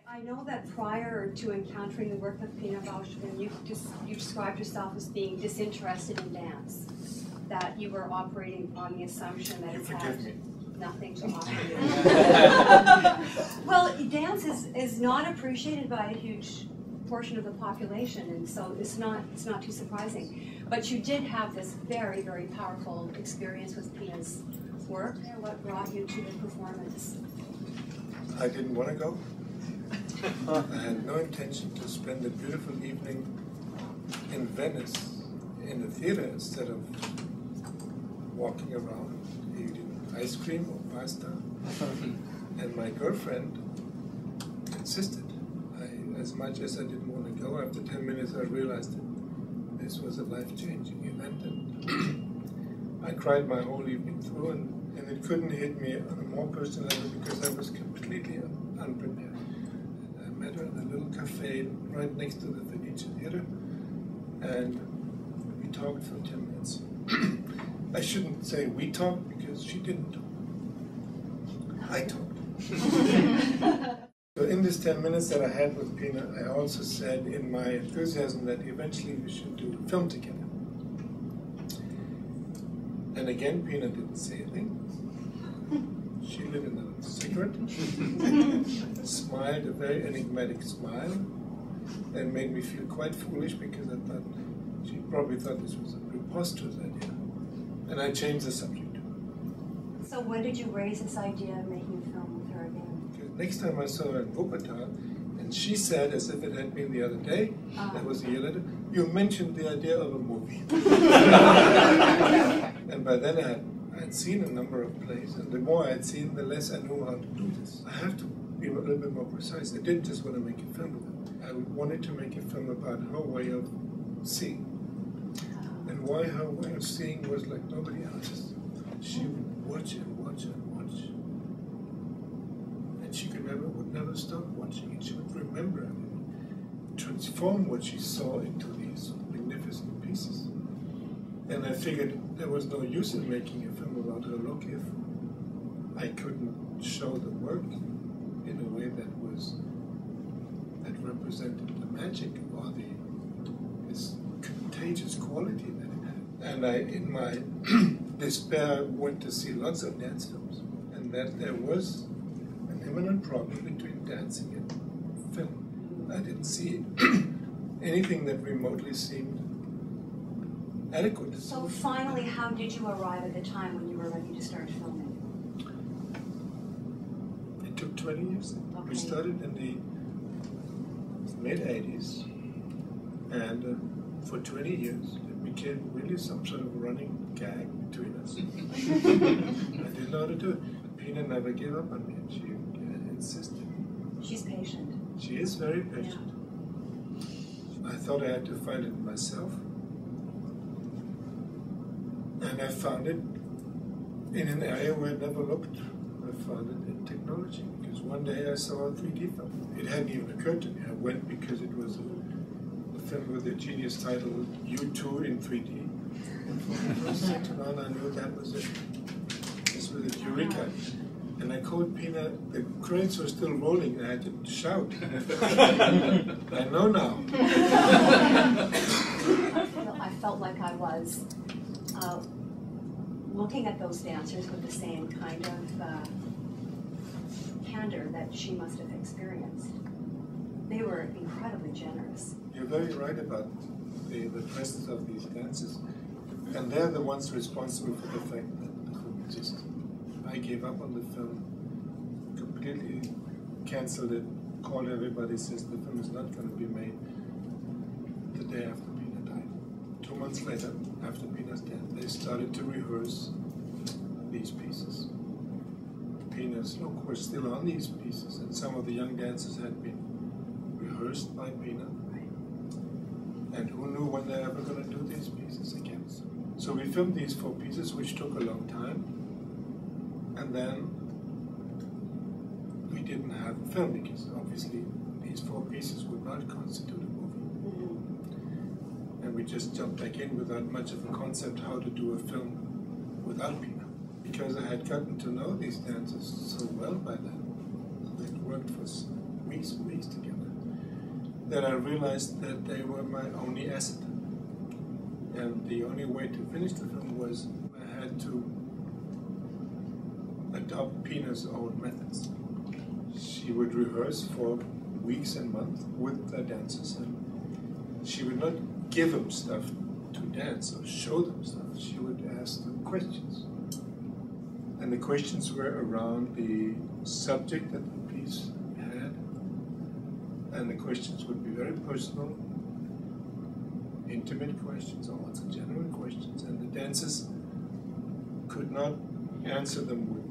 I know that prior to encountering the work of Pina Bausch, you described yourself as being disinterested in dance, that you were operating on the assumption that it had nothing to offer you. Well, dance is not appreciated by a huge portion of the population, and so it's not too surprising. But you did have this very, very powerful experience with Pina's work. What brought you to the performance? I didn't want to go. I had no intention to spend a beautiful evening in Venice in the theater instead of walking around eating ice cream or pasta. And my girlfriend insisted. As much as I didn't want to go, after 10 minutes I realized that this was a life-changing event, and I cried my whole evening through, and it couldn't hit me on a more personal level because I was completely unprepared. I met her in a little cafe right next to the Venetian Theater, and we talked for 10 minutes. I shouldn't say we talked because she didn't talk. I talked. So in this 10 minutes that I had with Pina, I also said in my enthusiasm that eventually we should do a film together. And again, Pina didn't say a thing. She lit another cigarette, smiled a very enigmatic smile, and made me feel quite foolish because I thought she probably thought this was a preposterous idea. And I changed the subject. So when did you raise this idea of making a film with her again? Because next time I saw her in Wuppertal, and she said, as if it had been the other day, that was a year later, you mentioned the idea of a movie. And by then I had seen a number of plays, and the more I had seen, the less I knew how to do this. I have to be a little bit more precise. I didn't just want to make a film with her. I wanted to make a film about her way of seeing. And why her way of seeing was like nobody else's. She would watch and watch and watch. And she would never stop watching, and she would remember and transform what she saw into these magnificent pieces. And I figured there was no use in making a film about her look if I couldn't show the work in a way that represented the magic or this contagious quality that it had. And I, in my despair, went to see lots of dance films, and that there was an imminent problem between dancing and film. I didn't see anything that remotely seemed adequate. So finally, how did you arrive at the time when you were ready to start filming? It took 20 years. Okay. We started in the mid-80s, and for 20 years it became really some sort of running gag between us. I didn't know how to do it. Pina never gave up on me, and she insisted. She's patient. She is very patient. Yeah. I thought I had to find it myself. And I found it in an area where I never looked. I found it in technology, because one day I saw a 3D film. It hadn't even occurred to me. I went because it was a film with a genius title, U2 in 3D. And from the first second on, I knew that was it. This was a eureka. And I called Pina. The credits were still rolling, and I had to shout. I know now. I felt like I was looking at those dancers with the same kind of candor that she must have experienced. They were incredibly generous. You're very right about the presence of these dancers. And they're the ones responsible for the fact that the film exists. I gave up on the film, completely canceled it, called everybody, says the film is not going to be made the day after Pina died. 2 months later, after Pina's death, they started to rehearse these pieces. Pina's look was still on these pieces, and some of the young dancers had been rehearsed by Pina. And who knew when they're ever going to do these pieces again. So we filmed these 4 pieces, which took a long time. And then we didn't have a film, because obviously these 4 pieces would not constitute a movie. And we just jumped back in without much of a concept how to do a film without Pina. Because I had gotten to know these dancers so well by then. They'd worked for weeks and weeks together, that I realized that they were my only asset. And the only way to finish the film was I had to adopt Pina's own methods. She would rehearse for weeks and months with the dancers, and she would not give them stuff to dance or show them stuff. She would ask them questions. And the questions were around the subject that the piece had, and the questions would be very personal, intimate questions, or also general questions, and the dancers could not answer them with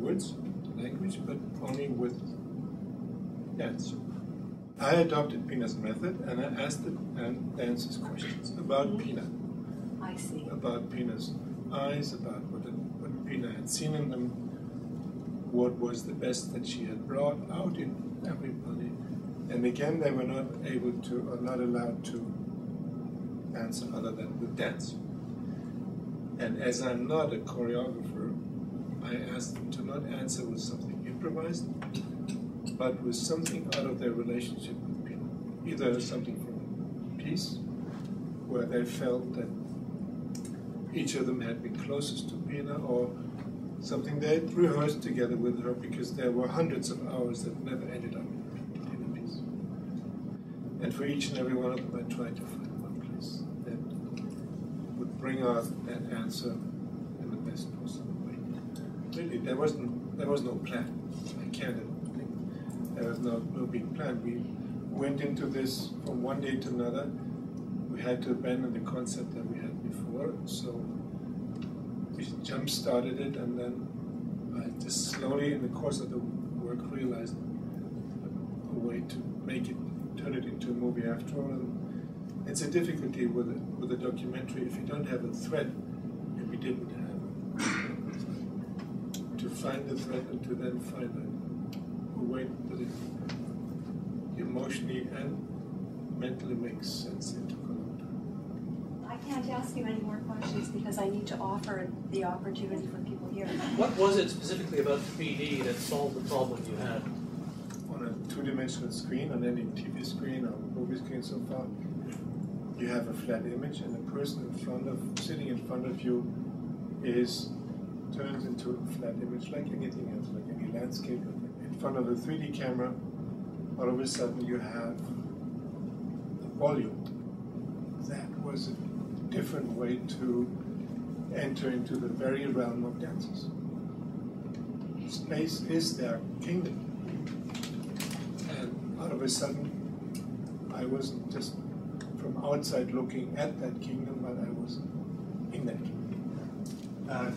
words, language, but only with dance. I adopted Pina's method, and I asked the dancers questions about Pina. I see. About Pina's eyes, about what Pina had seen in them, what was the best that she had brought out in everybody. And again, they were not able to, or not allowed to answer other than with dance. And as I'm not a choreographer, I asked them to not answer with something improvised, but with something out of their relationship with Pina. Either something from a piece, where they felt that each of them had been closest to Pina, or something they had rehearsed together with her, because there were hundreds of hours that never ended up in a piece. And for each and every one of them, I tried to find one place that would bring out that answer in the best possible way. Really, there was no plan. I can't think there was no big plan. We went into this from one day to another. We had to abandon the concept that we had before, so we jump-started it, and then I just slowly, in the course of the work, realized a way to make it, turn it into a movie after all. And it's a difficulty with a documentary if you don't have a thread, and we didn't have it. To find the thread and to then find a way that it emotionally and mentally makes sense into Colombia. I can't ask you any more questions because I need to offer the opportunity for people here. What was it specifically about 3D that solved the problem you had? On a two-dimensional screen, on any TV screen or movie screen so far, you have a flat image, and the person sitting in front of you turns into a flat image like anything else, like any landscape. In front of a 3D camera, all of a sudden you have the volume. That was a different way to enter into the very realm of dances. Space is their kingdom. And all of a sudden, I wasn't just from outside looking at that kingdom, but I was in that kingdom.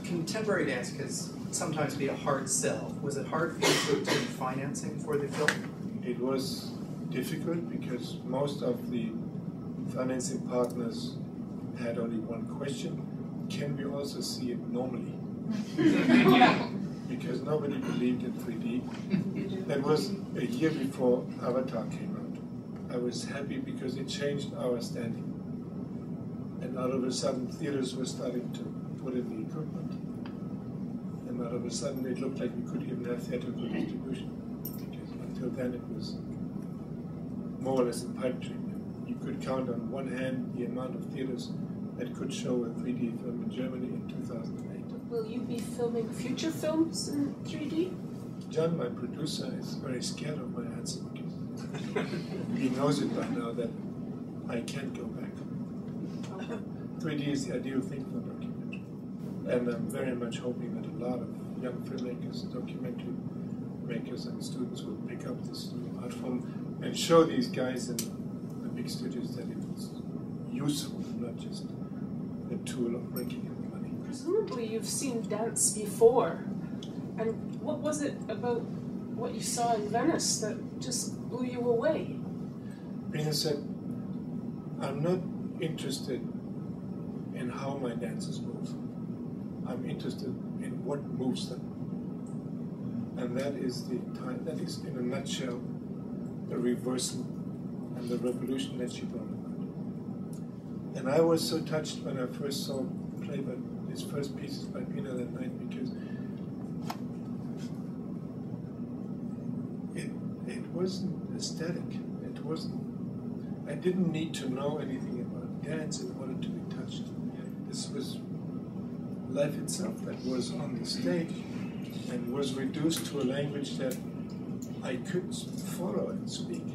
Contemporary dance can sometimes be a hard sell. Was it hard for you to obtain financing for the film? It was difficult because most of the financing partners had only one question: can we also see it normally? Because nobody believed in 3D. That was a year before Avatar came out. I was happy because it changed our standing. And all of a sudden, theaters were starting to put in the equipment. And all of a sudden, it looked like we could even have theatrical distribution. Because until then, it was more or less a pipe dream. You could count on one hand the amount of theaters that could show a 3D film in Germany in 2008. Will you be filming future films in 3D? John, my producer, is very scared of my answer because he knows it by now that I can't go back. 3D is the ideal thing for a documentary. And I'm very much hoping that a lot of young filmmakers, documentary makers and students will pick up this new art form and show these guys in the big studios that it's useful, not just a tool of breaking in the money. Presumably you've seen dance before. And what was it about what you saw in Venice that just blew you away? Pina said, I'm not interested in how my dancers move. I'm interested in what moves them. And that is in a nutshell the reversal and the revolution that she brought about. And I was so touched when I first saw his first pieces by Pina that night, because it wasn't aesthetic. It wasn't. I didn't need to know anything about dance in order to be touched. This was life itself that was on the stage and was reduced to a language that I could follow and speak.